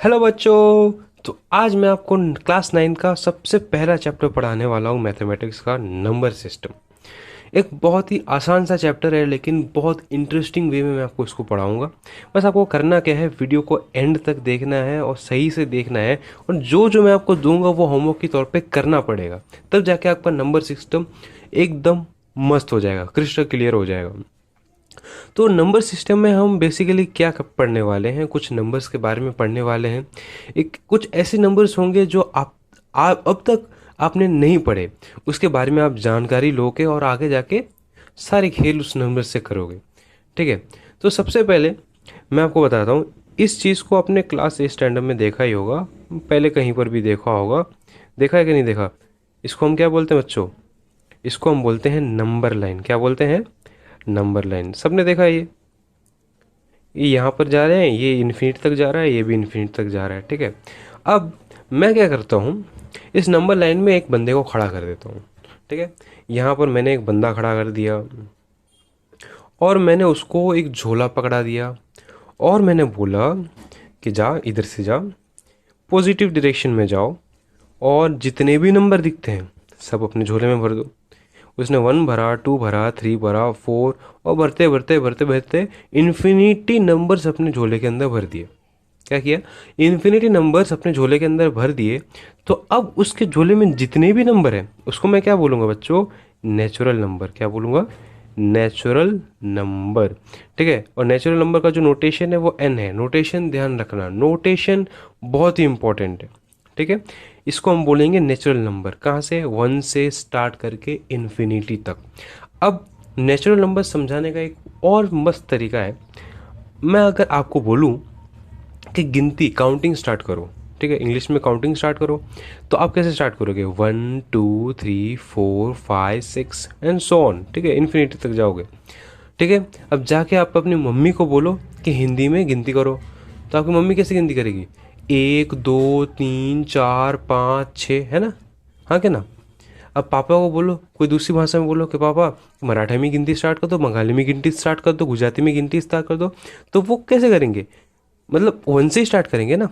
Hello बच्चों। तो आज मैं आपको क्लास 9 का सबसे पहला चैप्टर पढ़ाने वाला हूँ, मैथमेटिक्स का नंबर सिस्टम। एक बहुत ही आसान सा चैप्टर है, लेकिन बहुत इंटरेस्टिंग वे में मैं आपको इसको पढ़ाऊँगा। बस आपको करना क्या है, वीडियो को एंड तक देखना है और सही से देखना है, और जो जो मैं आपको दूंगा वो होमवर्क के तौर पे करना पड़ेगा। तब जाके आपका नंबर सिस्टम एकदम मस्त हो जाएगा, क्रिस्टल क्लियर हो जाएगा। तो नंबर सिस्टम में हम बेसिकली क्या पढ़ने वाले हैं, कुछ नंबर्स के बारे में पढ़ने वाले हैं। एक कुछ ऐसे नंबर्स होंगे जो आप अब तक आपने नहीं पढ़े, उसके बारे में आप जानकारी लोगे और आगे जाके सारे खेल उस नंबर से करोगे। ठीक है। तो सबसे पहले मैं आपको बताता हूँ, इस चीज़ को अपने क्लास 8 स्टैंडर्ड में देखा ही होगा, पहले कहीं पर भी देखा होगा। देखा है कि नहीं देखा? इसको हम क्या बोलते हैं बच्चों? इसको हम बोलते हैं नंबर लाइन। क्या बोलते हैं? Number line. सबने देखा है ये यहाँ पर जा रहे हैं, ये इन्फिनिट तक जा रहा है, ये भी इन्फिनिट तक जा रहा है। ठीक है। अब मैं क्या करता हूँ, इस नंबर लाइन में एक बंदे को खड़ा कर देता हूँ। ठीक है। यहाँ पर मैंने एक बंदा खड़ा कर दिया और मैंने उसको एक झोला पकड़ा दिया और मैंने बोला कि जा, इधर से जा, पॉजिटिव डायरेक्शन में जाओ और जितने भी नंबर दिखते हैं सब अपने झोले में भर दो। उसने 1 भरा, 2 भरा, 3 भरा, 4, और भरते भरते भरते भरते इन्फिनिटी नंबर्स अपने झोले के अंदर भर दिए। क्या किया? इन्फिनिटी नंबर्स अपने झोले के अंदर भर दिए। तो अब उसके झोले में जितने भी नंबर हैं उसको मैं क्या बोलूँगा बच्चों? Natural number. क्या बोलूँगा? Natural number. ठीक है। और नेचुरल नंबर का जो नोटेशन है वो एन है। नोटेशन ध्यान रखना, नोटेशन बहुत ही इंपॉर्टेंट है। ठीक है। इसको हम बोलेंगे नेचुरल नंबर। कहाँ से? 1 से स्टार्ट करके इन्फिनिटी तक। अब नेचुरल नंबर समझाने का एक और मस्त तरीका है। मैं अगर आपको बोलूँ कि गिनती, काउंटिंग स्टार्ट करो, ठीक है, इंग्लिश में काउंटिंग स्टार्ट करो, तो आप कैसे स्टार्ट करोगे? 1 2 3 4 5 6 एंड सो ऑन। ठीक है, इन्फिनिटी तक जाओगे। ठीक है। अब जाके आप अपनी मम्मी को बोलो कि हिंदी में गिनती करो, तो आपकी मम्मी कैसे गिनती करेगी? 1 2 3 4 5 6, है ना? हाँ क्या ना? अब पापा को बोलो, कोई दूसरी भाषा में बोलो कि पापा मराठी में गिनती स्टार्ट कर दो, बंगाली में गिनती स्टार्ट कर दो, गुजराती में गिनती स्टार्ट कर दो, तो वो कैसे करेंगे? मतलब 1 से स्टार्ट करेंगे ना।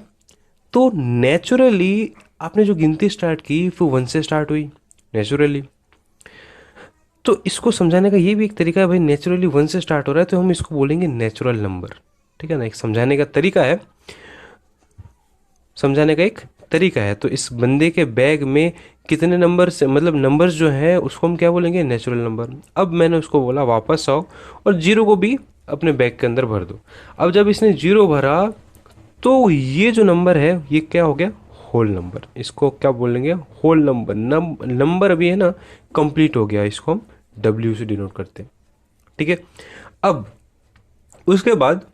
तो नेचुरली आपने जो गिनती स्टार्ट की फिर 1 से स्टार्ट हुई, नेचुरली। तो इसको समझाने का ये भी एक तरीका है भाई, नेचुरली 1 से स्टार्ट हो रहा है तो हम इसको बोलेंगे नेचुरल नंबर। ठीक है ना, एक समझाने का तरीका है, समझाने का एक तरीका है। तो इस बंदे के बैग में कितने नंबर से, मतलब नंबर्स जो हैं उसको हम क्या बोलेंगे? Natural number. अब मैंने उसको बोला वापस आओ और जीरो को भी अपने बैग के अंदर भर दो। अब जब इसने जीरो भरा तो ये जो नंबर है ये क्या हो गया? Whole number. इसको क्या बोलेंगे? Whole number. नंबर अभी है ना, कंप्लीट हो गया, इसको हम डब्ल्यू से डिनोट करते हैं। ठीक है। अब उसके बाद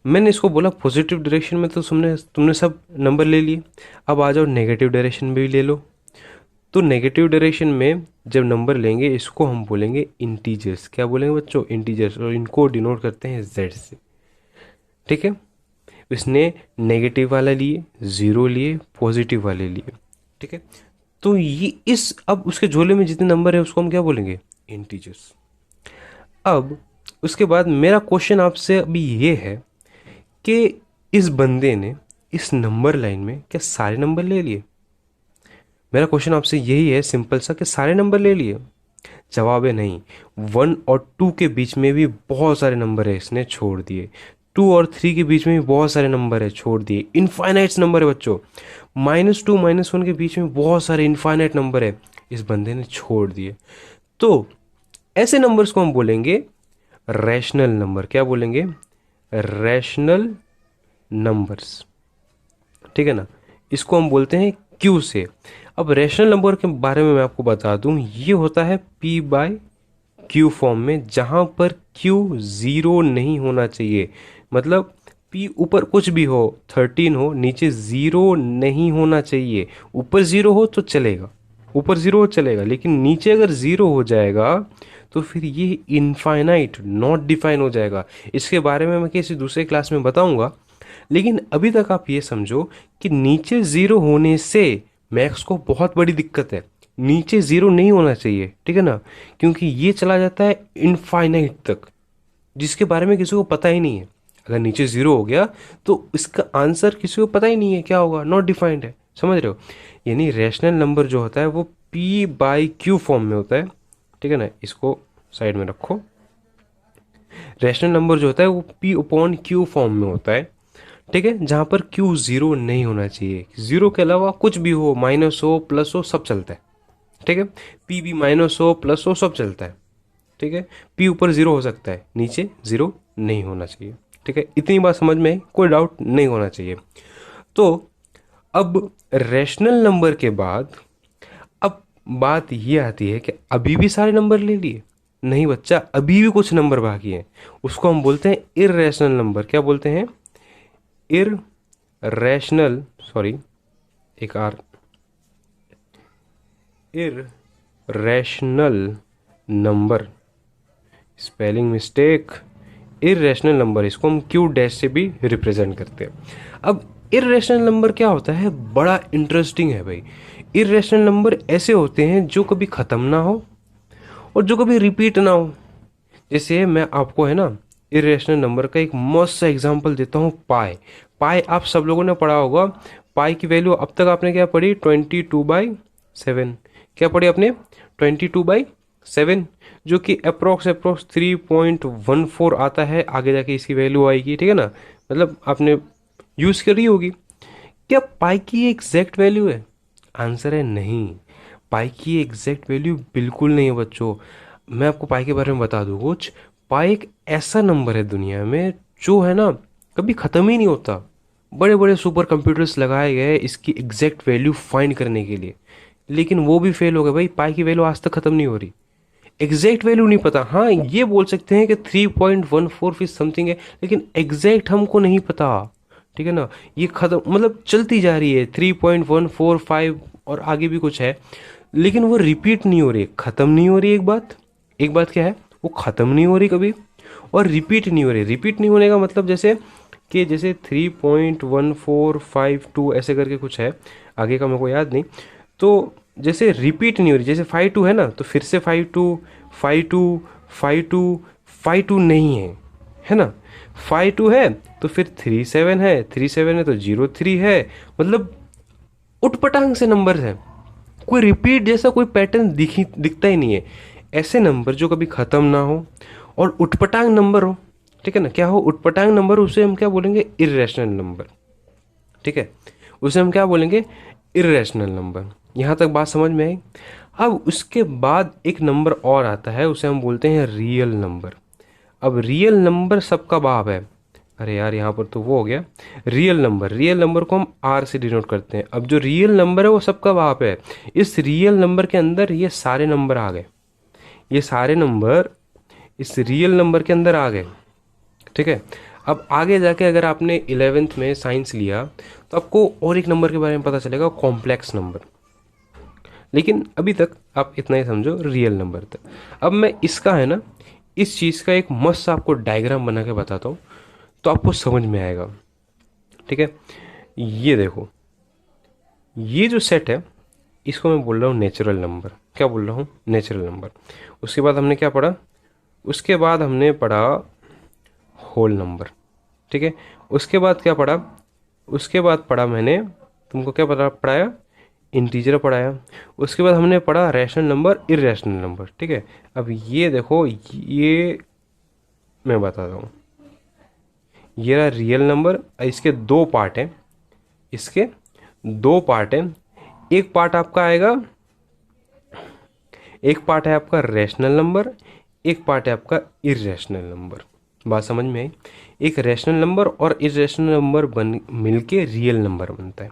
मैंने इसको बोला पॉजिटिव डायरेक्शन में, तो तुमने तुमने सब नंबर ले लिए। अब आ जाओ नेगेटिव डायरेक्शन में भी ले लो। तो नेगेटिव डायरेक्शन में जब नंबर लेंगे इसको हम बोलेंगे इंटीजर्स। क्या बोलेंगे बच्चों? इंटीजर्स। और इनको डिनोट करते हैं जेड से। ठीक है। इसने नेगेटिव वाला लिए, ज़ीरो लिए, पॉजिटिव वाले लिए। ठीक है। तो ये इस, अब उसके झोले में जितने नंबर है उसको हम क्या बोलेंगे? इंटीजर्स। अब उसके बाद मेरा क्वेश्चन आपसे अभी ये है कि इस बंदे ने इस नंबर लाइन में क्या सारे नंबर ले लिए? मेरा क्वेश्चन आपसे यही है, सिंपल सा, कि सारे नंबर ले लिए? जवाब है नहीं। 1 और 2 के बीच में भी बहुत सारे नंबर है, इसने छोड़ दिए। 2 और 3 के बीच में भी बहुत सारे नंबर है, छोड़ दिए। इनफाइनाइट नंबर है बच्चों। -2 -1 के बीच में बहुत सारे इनफाइनाइट नंबर है, इस बंदे ने छोड़ दिए। तो ऐसे नंबर्स को हम बोलेंगे रैशनल नंबर। क्या बोलेंगे? Rational numbers. ठीक है ना, इसको हम बोलते हैं क्यू से। अब रैशनल नंबर के बारे में मैं आपको बता दूं, ये होता है पी बाय क्यू फॉर्म में, जहां पर क्यू जीरो नहीं होना चाहिए। मतलब पी ऊपर कुछ भी हो, 13 हो, नीचे जीरो नहीं होना चाहिए। ऊपर जीरो हो तो चलेगा, ऊपर जीरो हो चलेगा, लेकिन नीचे अगर जीरो हो जाएगा तो फिर ये इनफाइनाइट, नॉट डिफाइन हो जाएगा। इसके बारे में मैं किसी दूसरे क्लास में बताऊंगा, लेकिन अभी तक आप ये समझो कि नीचे ज़ीरो होने से मैक्स को बहुत बड़ी दिक्कत है। नीचे ज़ीरो नहीं होना चाहिए, ठीक है ना, क्योंकि ये चला जाता है इनफाइनाइट तक, जिसके बारे में किसी को पता ही नहीं है। अगर नीचे 0 हो गया तो इसका आंसर किसी को पता ही नहीं है क्या होगा, नॉट डिफाइंड है, समझ रहे हो। यानी रैशनल नंबर जो होता है वो p बाई क्यू फॉर्म में होता है, ठीक है ना, इसको साइड में रखो। रैशनल नंबर जो होता है वो p अपॉन क्यू फॉर्म में होता है, ठीक है, जहाँ पर q 0 नहीं होना चाहिए, 0 के अलावा कुछ भी हो, माइनस हो प्लस हो सब चलता है, ठीक है, p भी माइनस हो प्लस हो सब चलता है, ठीक है, p ऊपर 0 हो सकता है, नीचे 0 नहीं होना चाहिए, ठीक है, इतनी बात समझ में आई, कोई डाउट नहीं होना चाहिए। तो अब रैशनल नंबर के बाद अब बात ये आती है कि अभी भी सारे नंबर ले लिए, नहीं बच्चा, अभी भी कुछ नंबर बाकी हैं, उसको हम बोलते हैं इररेशनल नंबर। क्या बोलते हैं? इररेशनल, सॉरी एक R, irrational number, spelling mistake, irrational number, इसको हम क्यू डैश से भी रिप्रेजेंट करते हैं। अब इररेशनल नंबर क्या होता है, बड़ा इंटरेस्टिंग है भाई। इररेशनल नंबर ऐसे होते हैं जो कभी ख़त्म ना हो और जो कभी रिपीट ना हो। जैसे मैं आपको है ना इरेशनल नंबर का एक मस्त सा एग्जांपल देता हूँ, पाई। पाई आप सब लोगों ने पढ़ा होगा। पाई की वैल्यू अब तक आपने क्या पढ़ी? 22/7। क्या पढ़ी आपने? 22/7, जो कि अप्रोक्स 3.14 आता है, आगे जाके इसकी वैल्यू आएगी, ठीक है ना, मतलब आपने यूज़ करी होगी। क्या पाई की एग्जैक्ट वैल्यू है? आंसर है नहीं। पाई की एग्जैक्ट वैल्यू बिल्कुल नहीं है बच्चों। मैं आपको पाई के बारे में बता दूँ कुछ। पाई एक ऐसा नंबर है दुनिया में जो है ना कभी ख़त्म ही नहीं होता। बड़े बड़े सुपर कंप्यूटर्स लगाए गए इसकी एग्जैक्ट वैल्यू फाइंड करने के लिए, लेकिन वो भी फेल हो गए भाई। पाई की वैल्यू आज तक ख़त्म नहीं हो रही, एग्जैक्ट वैल्यू नहीं पता। हाँ, ये बोल सकते हैं कि 3.14 फिर समथिंग है, लेकिन एग्जैक्ट हमको नहीं पता, ठीक है ना। ये खत्म मतलब चलती जा रही है 3.145 और आगे भी कुछ है, लेकिन वो रिपीट नहीं हो रही, ख़त्म नहीं हो रही। एक बात क्या है, वो ख़त्म नहीं हो रही कभी और रिपीट नहीं हो रही। रिपीट नहीं होने का मतलब जैसे 3.1452 ऐसे करके कुछ है, आगे का मेरे को याद नहीं। तो जैसे रिपीट नहीं हो रही, जैसे 52 है ना, तो फिर से 52 52 52 52 नहीं है, है ना। 52 है तो फिर 37 है, 37 है तो 03 है, मतलब उटपटांग से नंबर है। कोई रिपीट जैसा कोई पैटर्न दिखता ही नहीं है। ऐसे नंबर जो कभी ख़त्म ना हो और उटपटांग नंबर हो, ठीक है ना। क्या हो? उटपटांग नंबर, उसे हम क्या बोलेंगे? इर्रेशनल नंबर, ठीक है, उसे हम क्या बोलेंगे? Irrational number. यहाँ तक बात समझ में आई। अब उसके बाद एक नंबर और आता है, उसे हम बोलते हैं रियल नंबर। अब रियल नंबर सबका बाप है। अरे यार, यहाँ पर तो वो हो गया रियल नंबर को हम आर से डिनोट करते हैं। अब जो रियल नंबर है वो सबका बाप है। इस रियल नंबर के अंदर ये सारे नंबर आ गए, ये सारे नंबर इस रियल नंबर के अंदर आ गए, ठीक है। अब आगे जाके अगर आपने 11th में साइंस लिया तो आपको और एक नंबर के बारे में पता चलेगा, कॉम्प्लेक्स नंबर। लेकिन अभी तक आप इतना ही समझो, रियल नंबर तक। अब मैं इसका है ना, इस चीज़ का एक मस्त आपको डायग्राम बना के बताता हूँ, तो आपको समझ में आएगा, ठीक है। ये देखो, ये जो सेट है इसको मैं बोल रहा हूँ नेचुरल नंबर। क्या बोल रहा हूँ? Natural number. उसके बाद हमने क्या पढ़ा? उसके बाद हमने पढ़ा होल नंबर, ठीक है। उसके बाद क्या पढ़ा? उसके बाद पढ़ा मैंने, तुमको क्या पढ़ाया? इंटीजर पढ़ाया। उसके बाद हमने पढ़ा रैशनल नंबर, इररेशनल नंबर, ठीक है। अब ये देखो, ये मैं बताता हूँ, ये रहा रियल नंबर। इसके दो पार्ट हैं, इसके दो पार्ट हैं। एक पार्ट आपका आएगा, एक पार्ट है आपका रैशनल नंबर, एक पार्ट है आपका इररेशनल नंबर। बात समझ में आई? एक रैशनल नंबर और इररेशनल नंबर बन मिलके रियल नंबर बनता है,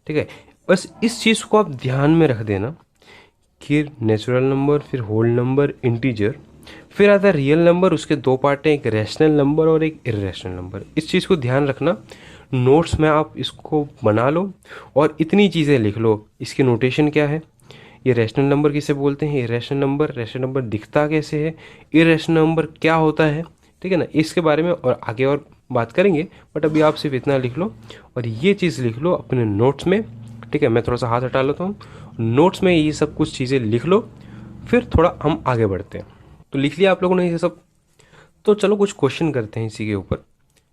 ठीक है। बस इस चीज़ को आप ध्यान में रख देना कि नेचुरल नंबर, फिर होल नंबर, इंटीजर, फिर आता है रियल नंबर। उसके दो पार्ट हैं, एक रैशनल नंबर और एक इररेशनल नंबर। इस चीज़ को ध्यान रखना, नोट्स में आप इसको बना लो और इतनी चीज़ें लिख लो। इसके नोटेशन क्या है, ये रैशनल नंबर किसे बोलते हैं, इररेशनल नंबर, रैशनल नंबर दिखता कैसे है, इररेशनल नंबर क्या होता है, ठीक है ना। इसके बारे में और आगे और बात करेंगे, बट अभी आप सिर्फ इतना लिख लो और ये चीज़ लिख लो अपने नोट्स में, ठीक है। मैं थोड़ा सा हाथ हटा लेता हूँ, नोट्स में ये सब कुछ चीज़ें लिख लो, फिर थोड़ा हम आगे बढ़ते हैं। तो लिख लिया आप लोगों ने ये सब? तो चलो कुछ क्वेश्चन करते हैं इसी के ऊपर।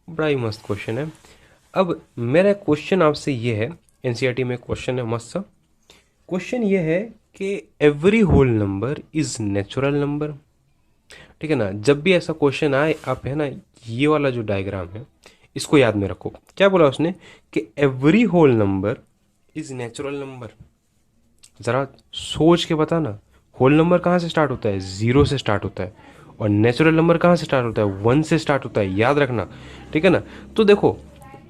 बड़ा ही मस्त क्वेश्चन है। अब मेरा क्वेश्चन आपसे ये है, एनसीईआरटी में क्वेश्चन है मस्त सा। क्वेश्चन ये है कि every whole number is natural number. ठीक है ना, जब भी ऐसा क्वेश्चन आए आप है ना, ये वाला जो डायग्राम है इसको याद में रखो। क्या बोला उसने कि every whole number is natural number. ज़रा सोच के बताना, होल नंबर कहाँ से स्टार्ट होता है? ज़ीरो से स्टार्ट होता है। और नेचुरल नंबर कहाँ से स्टार्ट होता है? वन से स्टार्ट होता है, याद रखना। ठीक है ना। तो देखो,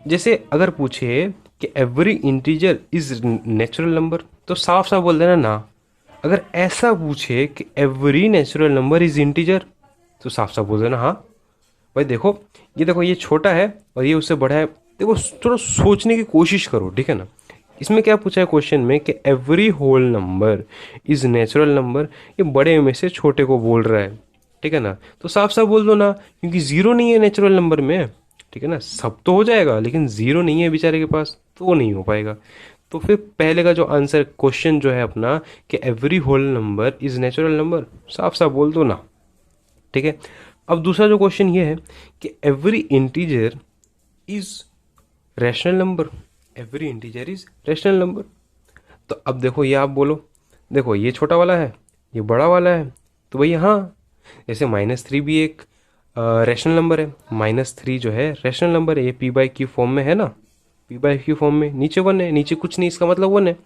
जैसे अगर पूछे कि every integer is natural number, तो साफ साफ बोल देना ना। अगर ऐसा पूछे कि every natural number is integer, तो साफ साफ बोल देना हाँ। भाई देखो, ये देखो, ये छोटा है और ये उससे बड़ा है। देखो थोड़ा सोचने की कोशिश करो, ठीक है ना। इसमें क्या पूछा है क्वेश्चन में कि every whole number is natural number, ये बड़े में से छोटे को बोल रहा है। ठीक है ना, तो साफ साफ बोल दो ना, क्योंकि ज़ीरो नहीं है नेचुरल नंबर में। ठीक है ना, सब तो हो जाएगा लेकिन ज़ीरो नहीं है बेचारे के पास, तो वो नहीं हो पाएगा। तो फिर पहले का जो आंसर क्वेश्चन जो है अपना कि every whole number is natural number, साफ साफ बोल दो ना। ठीक है। अब दूसरा जो क्वेश्चन ये है कि every integer is rational number. Every integer is rational number. तो अब देखो, ये आप बोलो, देखो ये छोटा वाला है, ये बड़ा वाला है, तो भैया हाँ, जैसे -3 भी एक रैशनल नंबर है। -3 जो है रैशनल नंबर है, ये p/q फॉर्म में है ना। p/q फॉर्म में, नीचे 1 है, नीचे कुछ नहीं, इसका मतलब 1 है।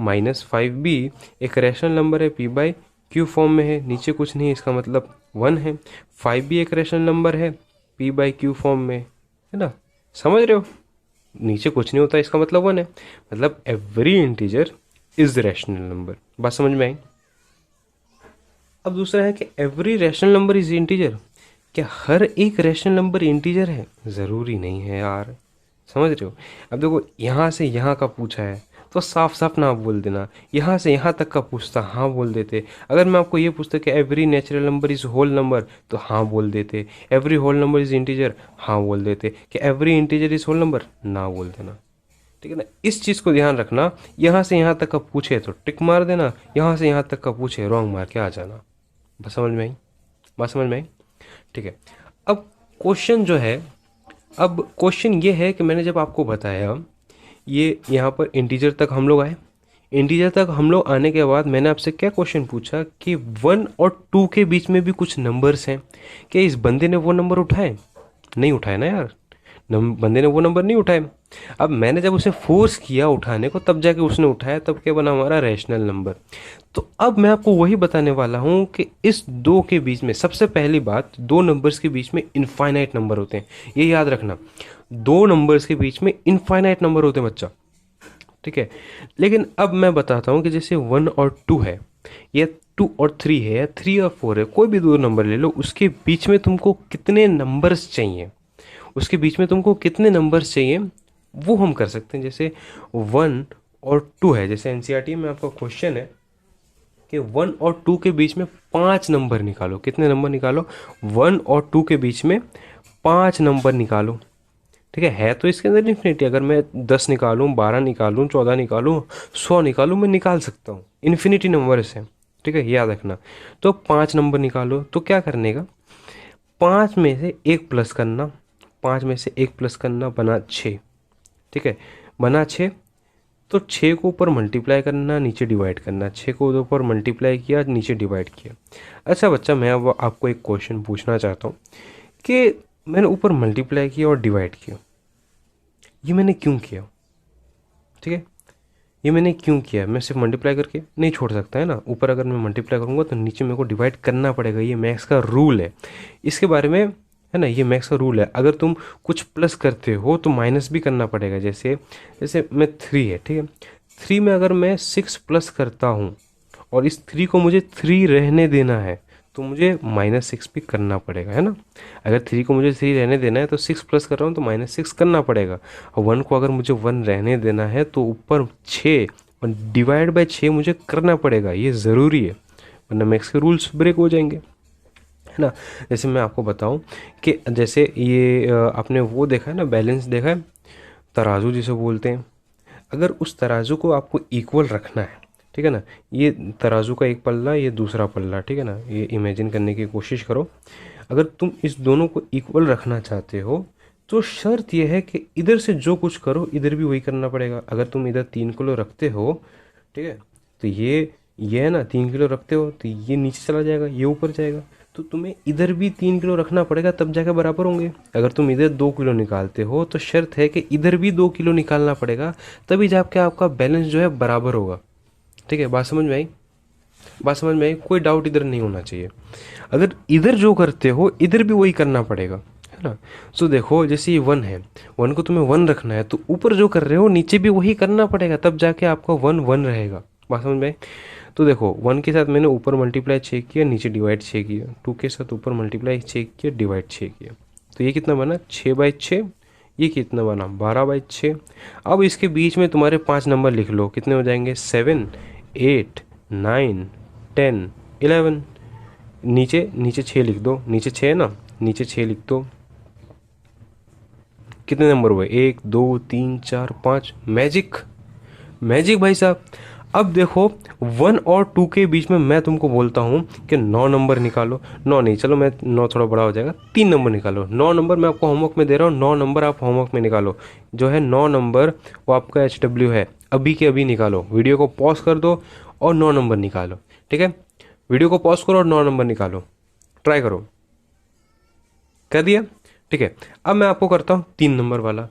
-5 भी एक रैशनल नंबर है, p/q फॉर्म में है, नीचे कुछ नहीं, इसका मतलब 1 है। 5 भी एक रैशनल नंबर है, p/q फॉर्म में, है ना। समझ रहे हो, नीचे कुछ नहीं होता, इसका मतलब 1 है। मतलब every integer is rational number. बात समझ में आई। अब दूसरा है कि every rational number is integer. क्या हर एक रैशनल नंबर इंटीजर है? ज़रूरी नहीं है यार, समझ रहे हो। अब देखो, यहाँ से यहाँ का पूछा है तो साफ साफ ना बोल देना। यहाँ से यहाँ तक का पूछता हाँ बोल देते। अगर मैं आपको ये पूछता कि every natural number is whole number, तो हाँ बोल देते। Every whole number is integer, हाँ बोल देते। कि every integer is whole number, ना बोल देना। ठीक है ना, इस चीज़ को ध्यान रखना। यहाँ से यहाँ तक का पूछे तो टिक मार देना, यहाँ से यहाँ तक का पूछे रॉन्ग मार के आ जाना। बस समझ में आई, बात समझ में आई। ठीक है। अब क्वेश्चन जो है, अब क्वेश्चन ये है कि मैंने जब आपको बताया ये यहाँ पर इंटीजर तक हम लोग आए। इंटीजर तक हम लोग आने के बाद मैंने आपसे क्या क्वेश्चन पूछा कि 1 और 2 के बीच में भी कुछ नंबर्स हैं, क्या इस बंदे ने वो नंबर उठाए? नहीं उठाए ना यार, बंदे ने वो नंबर नहीं उठाए। अब मैंने जब उसे फोर्स किया उठाने को, तब जाके उसने उठाया, तब क्या बना हमारा रैशनल नंबर। तो अब मैं आपको वही बताने वाला हूँ कि इस दो के बीच में, सबसे पहली बात, दो नंबर्स के बीच में इनफाइनाइट नंबर होते हैं, ये याद रखना। दो नंबर्स के बीच में इनफाइनाइट नंबर होते हैं बच्चा। ठीक है। लेकिन अब मैं बताता हूँ कि जैसे 1 और 2 है, या 2 और 3 है, या 3 और 4 है, कोई भी दो नंबर ले लो, उसके बीच में तुमको कितने नंबर्स चाहिए, उसके बीच में तुमको कितने नंबर्स चाहिए, वो हम कर सकते हैं। जैसे 1 और 2 है, जैसे एनसीईआरटी में आपका क्वेश्चन है कि 1 और 2 के बीच में 5 नंबर निकालो। कितने नंबर निकालो? 1 और 2 के बीच में 5 नंबर निकालो। ठीक है तो इसके अंदर इन्फिनिटी, अगर मैं 10 निकालूं, 12 निकालूं, 14 निकालूं, 100 निकालूं, मैं निकाल सकता हूँ। इन्फिनिटी नंबर है। ठीक है, याद रखना। तो 5 नंबर निकालो, तो क्या करने का, 5 में से एक प्लस करना, 5 में से एक प्लस करना, बना 6। ठीक है, बना 6। तो 6 को ऊपर मल्टीप्लाई करना, नीचे डिवाइड करना। 6 को ऊपर मल्टीप्लाई किया, नीचे डिवाइड किया। अच्छा बच्चा, मैं अब आपको एक क्वेश्चन पूछना चाहता हूँ कि मैंने ऊपर मल्टीप्लाई किया और डिवाइड किया, ये मैंने क्यों किया? ठीक है, ये मैंने क्यों किया? मैं सिर्फ मल्टीप्लाई करके नहीं छोड़ सकता है ना। ऊपर अगर मैं मल्टीप्लाई करूँगा तो नीचे मेरे को डिवाइड करना पड़ेगा, ये मैथ्स का रूल है। इसके बारे में है ना, ये मैथ्स का रूल है। अगर तुम कुछ प्लस करते हो तो माइनस भी करना पड़ेगा। जैसे जैसे मैं 3 है, ठीक है, 3 में अगर मैं 6 प्लस करता हूँ और इस 3 को मुझे 3 रहने देना है, तो मुझे -6 भी करना पड़ेगा, है ना। अगर 3 को मुझे 3 रहने देना है तो 6 प्लस कर रहा हूँ तो -6 करना पड़ेगा। और 1 को अगर मुझे 1 रहने देना है तो ऊपर 6 और डिवाइड बाय 6 मुझे करना पड़ेगा, ये ज़रूरी है, वरना मैथ्स के रूल्स ब्रेक हो जाएंगे, है ना। जैसे मैं आपको बताऊं कि जैसे ये आपने वो देखा है ना, बैलेंस देखा है, तराजू जिसे बोलते हैं। अगर उस तराजू को आपको इक्वल रखना है, ठीक है ना, ये तराजू का एक पल्ला, ये दूसरा पल्ला, ठीक है ना, ये इमेजिन करने की कोशिश करो। अगर तुम इस दोनों को इक्वल रखना चाहते हो तो शर्त यह है कि इधर से जो कुछ करो इधर भी वही करना पड़ेगा। अगर तुम इधर 3 किलो रखते हो, ठीक है, तो ये है ना, 3 किलो रखते हो तो ये नीचे चला जाएगा, ये ऊपर जाएगा, तो तुम्हें इधर भी 3 किलो रखना पड़ेगा, तब जाकर बराबर होंगे। अगर तुम इधर 2 किलो निकालते हो तो शर्त है कि इधर भी 2 किलो निकालना पड़ेगा, तभी जाके आपका बैलेंस जो है बराबर होगा। ठीक है, बात समझ में आई? बात समझ में आई? कोई डाउट इधर नहीं होना चाहिए। अगर इधर जो करते हो इधर भी वही करना पड़ेगा, है ना। सो देखो, जैसे ये 1 है, 1 को तुम्हें 1 रखना है, तो ऊपर जो कर रहे हो नीचे भी वही करना पड़ेगा, तब जाके आपका 1 1 रहेगा। बात समझ में आई? तो देखो, 1 के साथ मैंने ऊपर मल्टीप्लाई 6 किया, नीचे डिवाइड 6 किया, 2 के साथ ऊपर मल्टीप्लाई 6 किया, डिवाइड 6 किया, तो ये कितना बना 6/6। ये कितना बना 12/6। अब इसके बीच में तुम्हारे 5 नंबर लिख लो, कितने हो जाएंगे 7 8 9 10 11। नीचे नीचे 6 लिख दो, नीचे 6 है ना, नीचे 6 लिख दो। कितने नंबर हुए 1 2 3 4 5। मैजिक, मैजिक भाई साहब। अब देखो, 1 और 2 के बीच में मैं तुमको बोलता हूँ कि 9 नंबर निकालो। 9 नहीं, चलो मैं 9 थोड़ा बड़ा हो जाएगा, 3 नंबर निकालो। 9 नंबर मैं आपको होमवर्क में दे रहा हूँ, 9 नंबर आप होमवर्क में निकालो। जो है 9 नंबर वो आपका HW है, अभी के अभी निकालो। वीडियो को पॉज कर दो और 9 नंबर निकालो। ठीक है, वीडियो को पॉज करो और 9 नंबर निकालो, ट्राई करो। कर दिया? ठीक है, अब मैं आपको करता हूँ 3 नंबर वाला।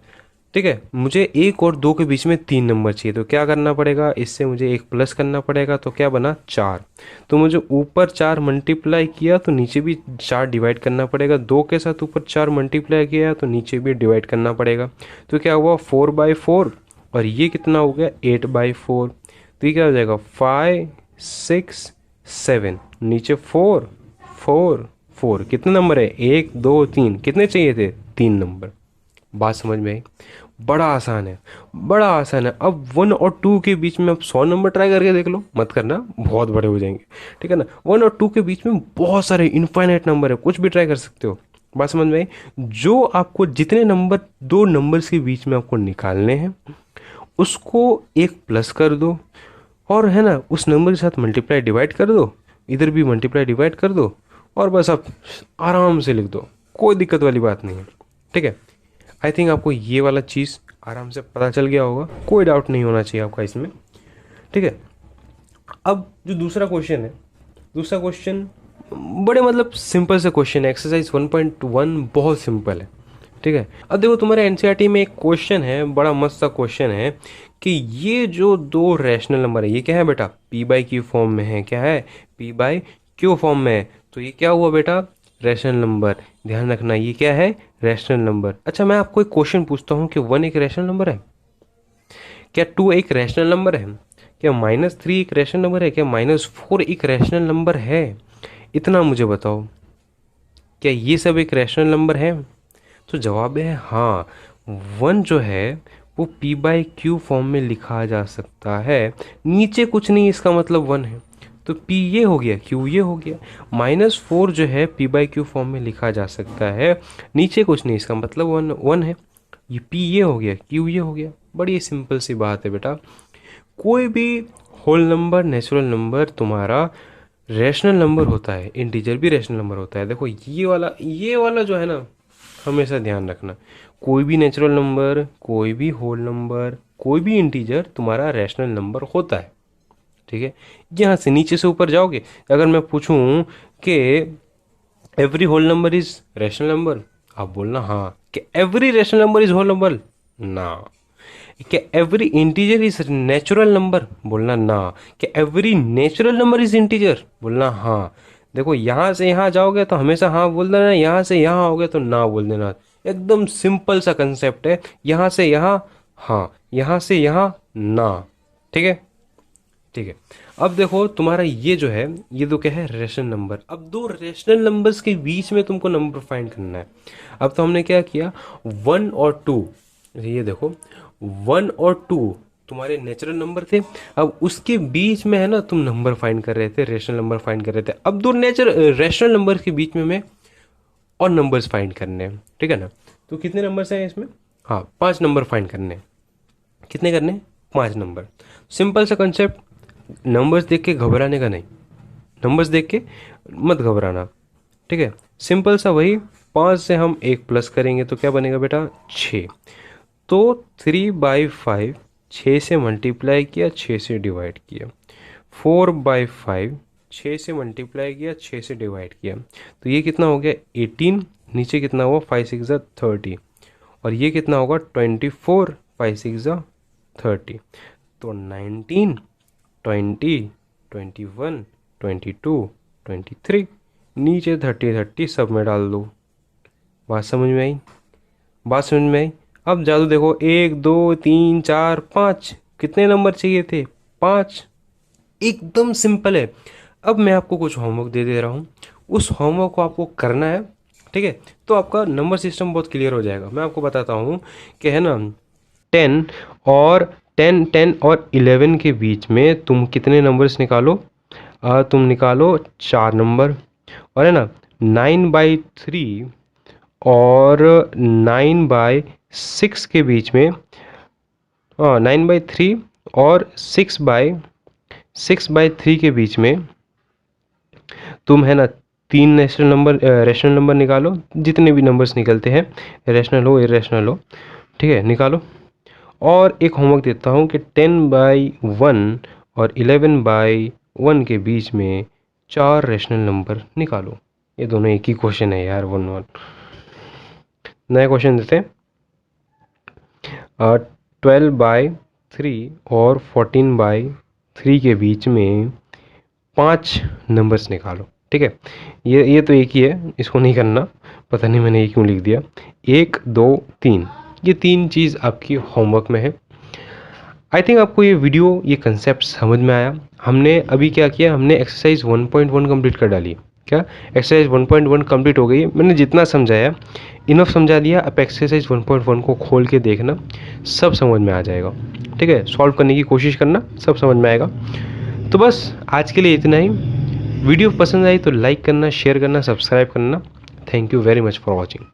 ठीक है, मुझे 1 और 2 के बीच में 3 नंबर चाहिए, तो क्या करना पड़ेगा, इससे मुझे 1 प्लस करना पड़ेगा, तो क्या बना 4। तो मुझे ऊपर 4 मल्टीप्लाई किया तो नीचे भी 4 डिवाइड करना पड़ेगा। 2 के साथ ऊपर 4 मल्टीप्लाई किया तो नीचे भी डिवाइड करना पड़ेगा। तो क्या हुआ 4/4, और ये कितना हो गया 8/4। तो ये क्या हो जाएगा 5 6 7, नीचे 4 4 4। कितने नंबर है 1 2 3, कितने चाहिए थे 3 नंबर। बात समझ में आई? बड़ा आसान है, बड़ा आसान है। अब 1 और 2 के बीच में आप 100 नंबर ट्राई करके देख लो, मत करना बहुत बड़े हो जाएंगे। ठीक है ना, 1 और 2 के बीच में बहुत सारे इनफाइनाइट नंबर है, कुछ भी ट्राई कर सकते हो। बात समझ में आई? जो आपको जितने नंबर 2 नंबर्स के बीच में आपको निकालने हैं, उसको 1 प्लस कर दो, और है ना उस नंबर के साथ मल्टीप्लाई डिवाइड कर दो, इधर भी मल्टीप्लाई डिवाइड कर दो, और बस आप आराम से लिख दो, कोई दिक्कत वाली बात नहीं है। ठीक है, आई थिंक आपको ये वाला चीज़ आराम से पता चल गया होगा, कोई डाउट नहीं होना चाहिए आपका इसमें। ठीक है, अब जो दूसरा क्वेश्चन है, दूसरा क्वेश्चन बड़े मतलब सिंपल से क्वेश्चन है, एक्सरसाइज 1.1 बहुत सिंपल है। ठीक है, अब देखो तुम्हारे एनसीईआरटी में एक क्वेश्चन है, बड़ा मस्त सा क्वेश्चन है कि ये जो 2 रैशनल नंबर है, ये क्या है बेटा P/Q फॉर्म में है। क्या है P/Q फॉर्म में है, तो ये क्या हुआ बेटा रैशनल नंबर। ध्यान रखना ये क्या है रैशनल नंबर। अच्छा, मैं आपको एक क्वेश्चन पूछता हूँ कि 1 एक रैशनल नंबर है क्या, 2 एक रैशनल नंबर है क्या, -3 एक रैशनल नंबर है क्या, -4 एक रैशनल नंबर है। इतना मुझे बताओ, क्या ये सब एक रैशनल नंबर है? तो जवाब है हाँ। 1 जो है वो P/Q फॉर्म में लिखा जा सकता है, नीचे कुछ नहीं, इसका मतलब 1 है, तो P ये हो गया, Q ये हो गया। -4 जो है P/Q फॉर्म में लिखा जा सकता है, नीचे कुछ नहीं, इसका मतलब 1 है। ये P ये हो गया, Q ये हो गया। बड़ी सिंपल सी बात है बेटा। कोई भी होल नंबर, नेचुरल नंबर तुम्हारा रैशनल नंबर होता है, इंटीजर भी रैशनल नंबर होता है। देखो ये वाला जो है ना, हमेशा ध्यान रखना, कोई भी नेचुरल नंबर, कोई भी होल नंबर, कोई भी इंटीजर तुम्हारा रैशनल नंबर होता है। ठीक है, यहाँ से नीचे से ऊपर जाओगे, अगर मैं पूछूं कि every whole number is rational number, आप बोलना हाँ। कि every rational number is whole number, ना। कि every integer is natural number, बोलना ना। कि every natural number is integer, बोलना हाँ। देखो, यहाँ से यहाँ जाओगे तो हमेशा हाँ बोल देना, यहाँ से यहाँ आओगे तो ना बोल देना। एकदम सिंपल सा कंसेप्ट है, यहाँ से यहाँ हाँ, यहाँ से यहाँ ना। ठीक है, ठीक है। अब देखो तुम्हारा ये जो है, ये तो क्या है रेशनल नंबर। अब 2 रेशनल नंबर्स के बीच में तुमको नंबर फाइंड करना है। अब तो हमने क्या किया 1 और 2, ये देखो 1 और 2 तुम्हारे नेचुरल नंबर थे। अब उसके बीच में है ना तुम नंबर फाइंड कर रहे थे, रेशनल नंबर फाइंड कर रहे थे। अब 2 रेशनल नंबर के बीच में और नंबर्स फाइंड करने हैं। ठीक है ना, तो कितने नंबर्स हैं इसमें, हाँ 5 नंबर फाइंड करने हैं। कितने करने हैं 5 नंबर। सिंपल सा कंसेप्ट, नंबर्स देख के घबराने का नहीं, नंबर्स देख के मत घबराना। ठीक है, सिंपल सा वही 5 से हम 1 प्लस करेंगे तो क्या बनेगा बेटा 6। तो 3/5 6 से मल्टीप्लाई किया 6 से डिवाइड किया, 4/5 6 से मल्टीप्लाई किया 6 से डिवाइड किया, तो ये कितना हो गया 18, नीचे कितना हुआ 5 6 30, और ये कितना होगा 24, 5 6 30, तो 19 20 21 22 23, नीचे 30 30 सब में डाल दो। बात समझ में आई? बात समझ में आई? अब जादू देखो, 1 2 3 4 5, कितने नंबर चाहिए थे 5, एकदम सिंपल है। अब मैं आपको कुछ होमवर्क दे दे रहा हूँ, उस होमवर्क को आपको करना है, ठीक है? तो आपका नंबर सिस्टम बहुत क्लियर हो जाएगा। मैं आपको बताता हूँ कि है ना 10 और 10 और 11 के बीच में तुम कितने नंबर्स निकालो, तुम निकालो 4 नंबर, और है ना 9/3 और 9/6 के बीच में, 9/3 और 6/3 के बीच में तुम है ना 3 रेशनल नंबर निकालो, जितने भी नंबर्स निकलते हैं, रेशनल हो इरेशनल हो, ठीक है, निकालो। और एक होमवर्क देता हूँ कि 10/1 और 11/1 के बीच में 4 रेशनल नंबर निकालो। ये दोनों एक ही क्वेश्चन है यार, 1 नया क्वेश्चन देते हैं। 12/3 और 14/3 के बीच में 5 नंबर्स निकालो, ठीक है? ये तो एक ही है, इसको नहीं करना, पता नहीं मैंने ये क्यों लिख दिया। 1 2 3, ये 3 चीज़ आपकी होमवर्क में है। आई थिंक आपको ये वीडियो, ये कंसेप्ट समझ में आया। हमने अभी क्या किया, हमने एक्सरसाइज 1.1 कंप्लीट कर डाली। क्या एक्सरसाइज 1.1 कंप्लीट हो गई? मैंने जितना समझाया इनफ समझा दिया। अब एक्सरसाइज 1.1 को खोल के देखना, सब समझ में आ जाएगा, ठीक है? सॉल्व करने की कोशिश करना, सब समझ में आएगा। तो बस आज के लिए इतना ही। वीडियो पसंद आई तो लाइक करना, शेयर करना, सब्सक्राइब करना। Thank you very much for watching.